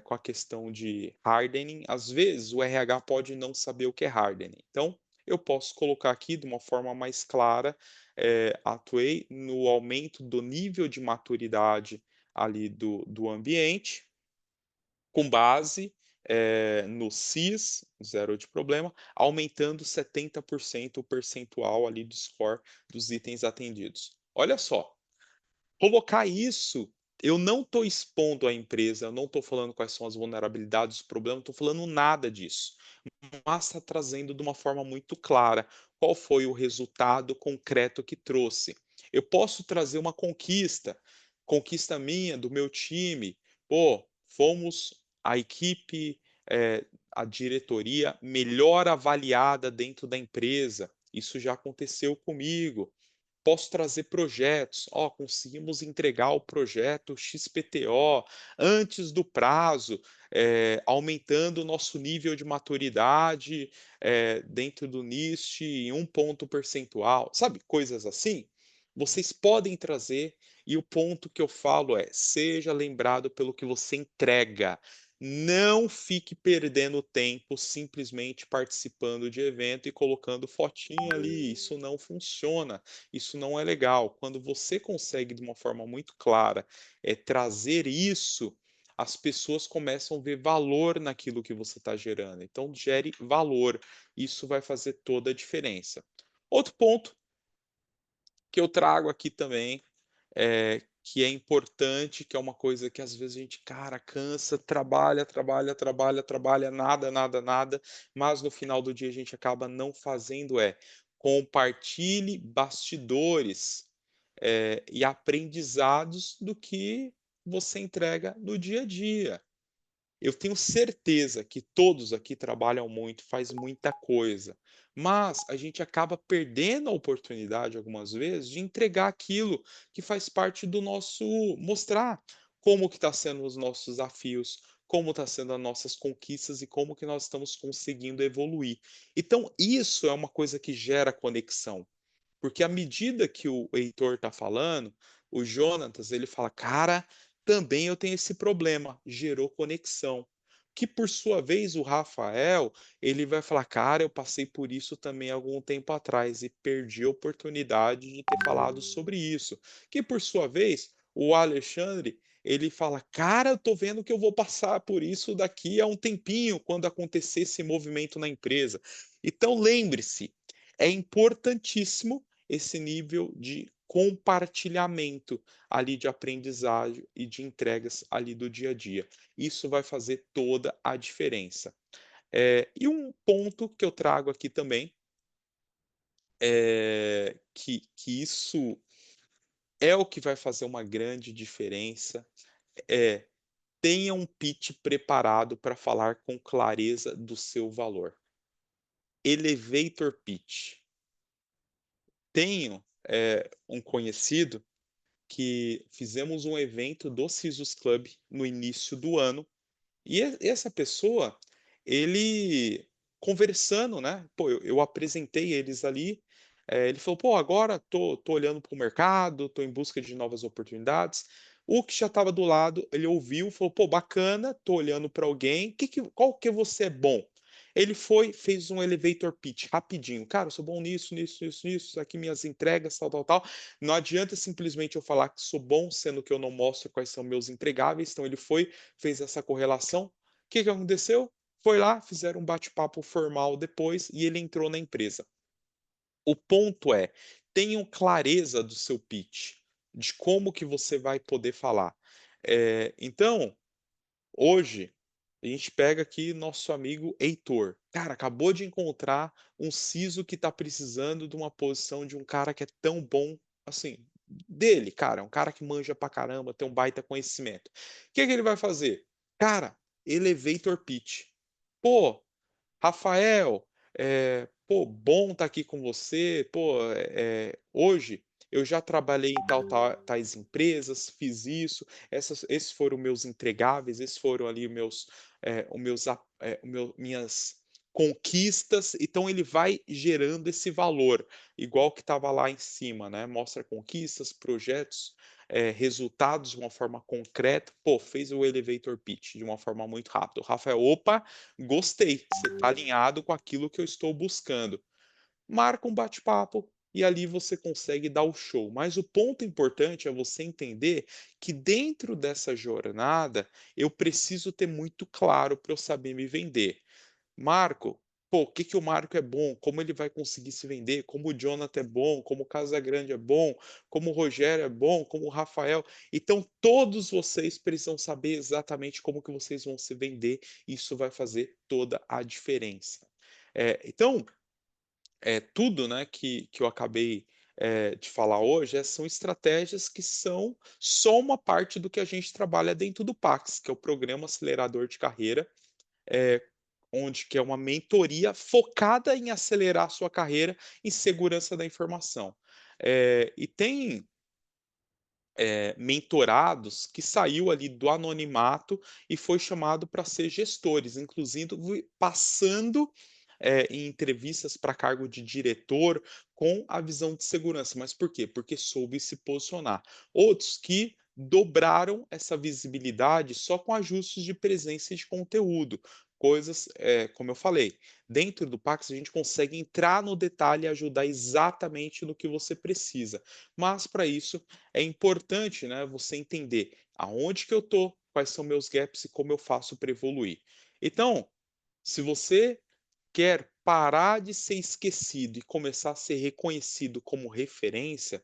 com a questão de hardening. Às vezes, o RH pode não saber o que é hardening. Então, eu posso colocar aqui de uma forma mais clara, atuei no aumento do nível de maturidade ali do ambiente, com base, no CIS, zero de problema, aumentando 70% o percentual ali do score dos itens atendidos. Olha só, colocar isso eu não estou expondo a empresa, eu não estou falando quais são as vulnerabilidades, os problemas, não estou falando nada disso, mas está trazendo de uma forma muito clara qual foi o resultado concreto que trouxe. Eu posso trazer uma conquista, conquista minha, do meu time. Pô, fomos a equipe, a diretoria melhor avaliada dentro da empresa. Isso já aconteceu comigo. Posso trazer projetos. Ó, conseguimos entregar o projeto XPTO antes do prazo, aumentando o nosso nível de maturidade, dentro do NIST em um ponto percentual, sabe, coisas assim? Vocês podem trazer, e o ponto que eu falo é: seja lembrado pelo que você entrega. Não fique perdendo tempo simplesmente participando de evento e colocando fotinha ali, isso não funciona. Isso não é legal. Quando você consegue, de uma forma muito clara, trazer isso, as pessoas começam a ver valor naquilo que você está gerando. Então, gere valor. Isso vai fazer toda a diferença. Outro ponto que eu trago aqui também, que é importante, que é uma coisa que às vezes a gente, cara, cansa, trabalha, trabalha, trabalha, trabalha, nada, nada, nada, mas no final do dia a gente acaba não fazendo compartilhe bastidores, e aprendizados do que você entrega no dia a dia. Eu tenho certeza que todos aqui trabalham muito, faz muita coisa, mas a gente acaba perdendo a oportunidade algumas vezes de entregar aquilo que faz parte do nosso mostrar como que está sendo os nossos desafios, como está sendo as nossas conquistas e como que nós estamos conseguindo evoluir. Então isso é uma coisa que gera conexão. Porque à medida que o Heitor está falando, o Jonatas, ele fala: "Cara, também eu tenho esse problema", gerou conexão. Que por sua vez o Rafael, ele vai falar: "Cara, eu passei por isso também algum tempo atrás e perdi a oportunidade de ter falado sobre isso". Que por sua vez, o Alexandre, ele fala: "Cara, eu tô vendo que eu vou passar por isso daqui a um tempinho, quando acontecer esse movimento na empresa". Então lembre-se, é importantíssimo esse nível de compartilhamento ali de aprendizagem e de entregas ali do dia a dia. Isso vai fazer toda a diferença. E um ponto que eu trago aqui também, que isso é o que vai fazer uma grande diferença, é tenha um pitch preparado para falar com clareza do seu valor. Elevator pitch. Tenho, um conhecido que fizemos um evento do Sisus Club no início do ano, e essa pessoa, ele conversando, né, pô, eu apresentei eles ali, ele falou: "Pô, agora tô olhando para o mercado, tô em busca de novas oportunidades". O que já estava do lado, ele ouviu, falou: "Pô, bacana, tô olhando para alguém, qual que você é bom?". Ele foi, fez um elevator pitch rapidinho: "Cara, eu sou bom nisso, nisso, nisso, nisso, aqui minhas entregas, tal, tal, tal". Não adianta simplesmente eu falar que sou bom, sendo que eu não mostro quais são meus entregáveis, então ele foi, fez essa correlação. O que que aconteceu? Foi lá, fizeram um bate-papo formal depois e ele entrou na empresa. O ponto é, tenham clareza do seu pitch, de como que você vai poder falar. Então, hoje, a gente pega aqui nosso amigo Heitor. Cara, acabou de encontrar um siso que está precisando de uma posição de um cara que é tão bom assim, dele, cara, um cara que manja pra caramba, tem um baita conhecimento. O que que ele vai fazer? Cara, elevator pitch. Pô, Rafael, pô, bom estar aqui com você. Pô, hoje eu já trabalhei em tais empresas, fiz isso, esses foram meus entregáveis, esses foram ali minhas conquistas. Então ele vai gerando esse valor, igual que estava lá em cima, né? Mostra conquistas, projetos, resultados de uma forma concreta. Pô, fez o elevator pitch de uma forma muito rápida. O Rafael, opa, gostei, você está alinhado com aquilo que eu estou buscando. Marca um bate-papo e ali você consegue dar o show. Mas o ponto importante é você entender que dentro dessa jornada eu preciso ter muito claro para eu saber me vender. Marco, pô, o que que o Marco é bom, como ele vai conseguir se vender, como o Jonathan é bom, como o Casagrande é bom, como o Rogério é bom, como o Rafael. Então, todos vocês precisam saber exatamente como que vocês vão se vender. Isso vai fazer toda a diferença. Então, tudo, né, que eu acabei, de falar hoje, são estratégias que são só uma parte do que a gente trabalha dentro do PAX, que é o Programa Acelerador de Carreira, eh, onde que é uma mentoria focada em acelerar a sua carreira em segurança da informação. E tem mentorados que saiu ali do anonimato e foi chamado para ser gestores, inclusive passando, em entrevistas para cargo de diretor com a visão de segurança. Mas por quê? Porque soube se posicionar. Outros que dobraram essa visibilidade só com ajustes de presença e de conteúdo. Coisas, como eu falei, dentro do Pax a gente consegue entrar no detalhe e ajudar exatamente no que você precisa. Mas para isso é importante, né, você entender aonde que eu tô, quais são meus gaps e como eu faço para evoluir. Então, se você quer parar de ser esquecido e começar a ser reconhecido como referência,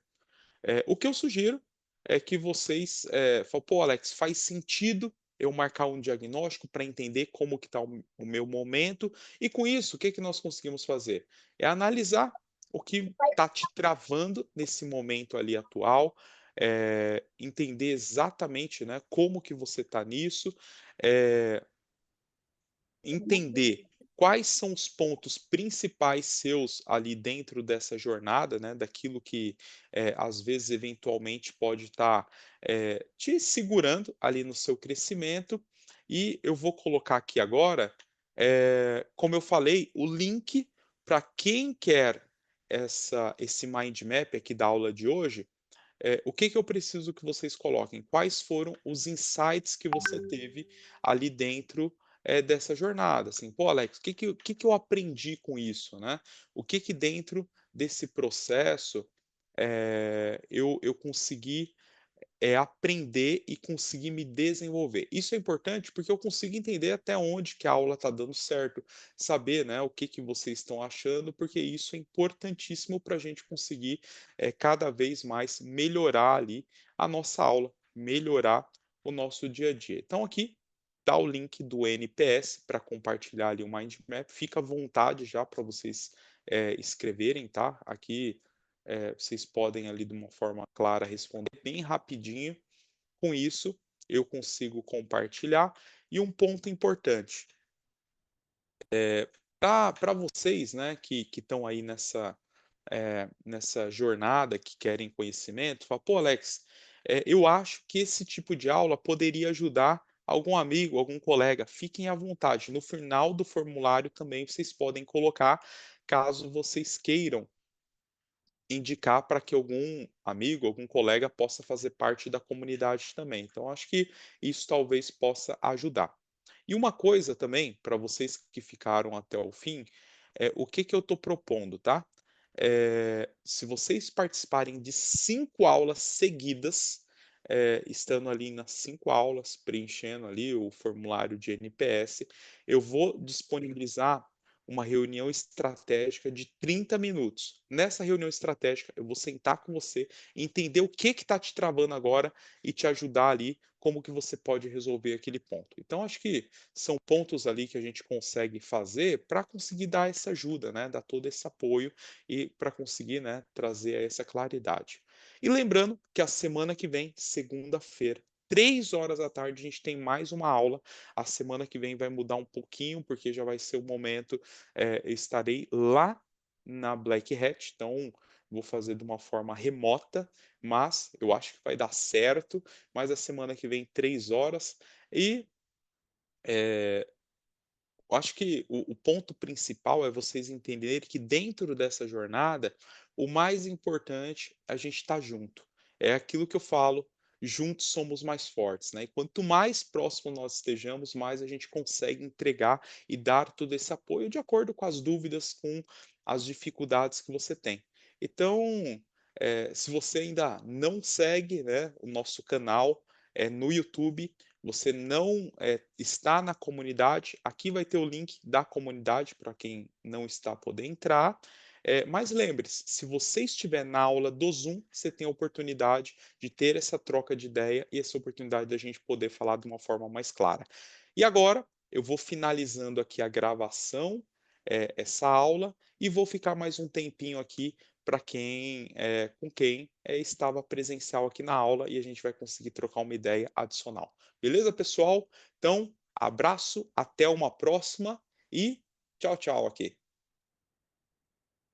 o que eu sugiro é que vocês, falem: "Pô, Alex, faz sentido eu marcar um diagnóstico para entender como que está o meu momento, e com isso, o que que nós conseguimos fazer? É analisar o que está te travando nesse momento ali atual, entender exatamente, né, como que você está nisso, eh, entender quais são os pontos principais seus ali dentro dessa jornada, né, daquilo que, às vezes, eventualmente pode estar, te segurando ali no seu crescimento. E eu vou colocar aqui agora, como eu falei, o link para quem quer esse mind map aqui da aula de hoje. O que que eu preciso que vocês coloquem? Quais foram os insights que você teve ali dentro, dessa jornada? Assim, pô, Alex, o que que eu aprendi com isso, né? O que que dentro desse processo, eu consegui aprender e conseguir me desenvolver. Isso é importante porque eu consigo entender até onde que a aula está dando certo, saber, né, o que que vocês estão achando, porque isso é importantíssimo para a gente conseguir cada vez mais melhorar ali a nossa aula, melhorar o nosso dia a dia. Então aqui tá o link do NPS para compartilhar ali o mind map. Fica à vontade já para vocês escreverem, tá? Aqui vocês podem ali de uma forma clara responder bem rapidinho. Com isso, eu consigo compartilhar. E um ponto importante, para vocês, né, que estão aí nessa jornada, que querem conhecimento, fala, pô, Alex, eu acho que esse tipo de aula poderia ajudar algum amigo, algum colega. Fiquem à vontade. No final do formulário também vocês podem colocar, caso vocês queiram indicar para que algum amigo, algum colega possa fazer parte da comunidade também. Então, acho que isso talvez possa ajudar. E uma coisa também, para vocês que ficaram até o fim, o que que eu estou propondo, tá? Se vocês participarem de 5 aulas seguidas, estando ali nas 5 aulas, preenchendo ali o formulário de NPS, eu vou disponibilizar uma reunião estratégica de 30 minutos. Nessa reunião estratégica, eu vou sentar com você, entender o que está te travando agora e te ajudar ali como que você pode resolver aquele ponto. Então, acho que são pontos ali que a gente consegue fazer para conseguir dar essa ajuda, né? Dar todo esse apoio e para conseguir, né, trazer essa claridade. E lembrando que a semana que vem, segunda-feira, 3 horas da tarde, a gente tem mais uma aula. A semana que vem vai mudar um pouquinho, porque já vai ser o momento, eu estarei lá na Black Hat, então vou fazer de uma forma remota, mas eu acho que vai dar certo. Mas a semana que vem, 3 horas. E eu acho que o ponto principal é vocês entenderem que dentro dessa jornada, o mais importante é a gente estar junto. É aquilo que eu falo, juntos somos mais fortes, né? E quanto mais próximo nós estejamos, mais a gente consegue entregar e dar todo esse apoio de acordo com as dúvidas, com as dificuldades que você tem. Então, se você ainda não segue, né, o nosso canal no YouTube, você não está na comunidade, aqui vai ter o link da comunidade para quem não está poder entrar. Mas lembre-se, se você estiver na aula do Zoom, você tem a oportunidade de ter essa troca de ideia e essa oportunidade da gente poder falar de uma forma mais clara. E agora eu vou finalizando aqui a gravação, essa aula, e vou ficar mais um tempinho aqui para quem, com quem estava presencial aqui na aula e a gente vai conseguir trocar uma ideia adicional. Beleza, pessoal? Então, abraço, até uma próxima e tchau, tchau aqui.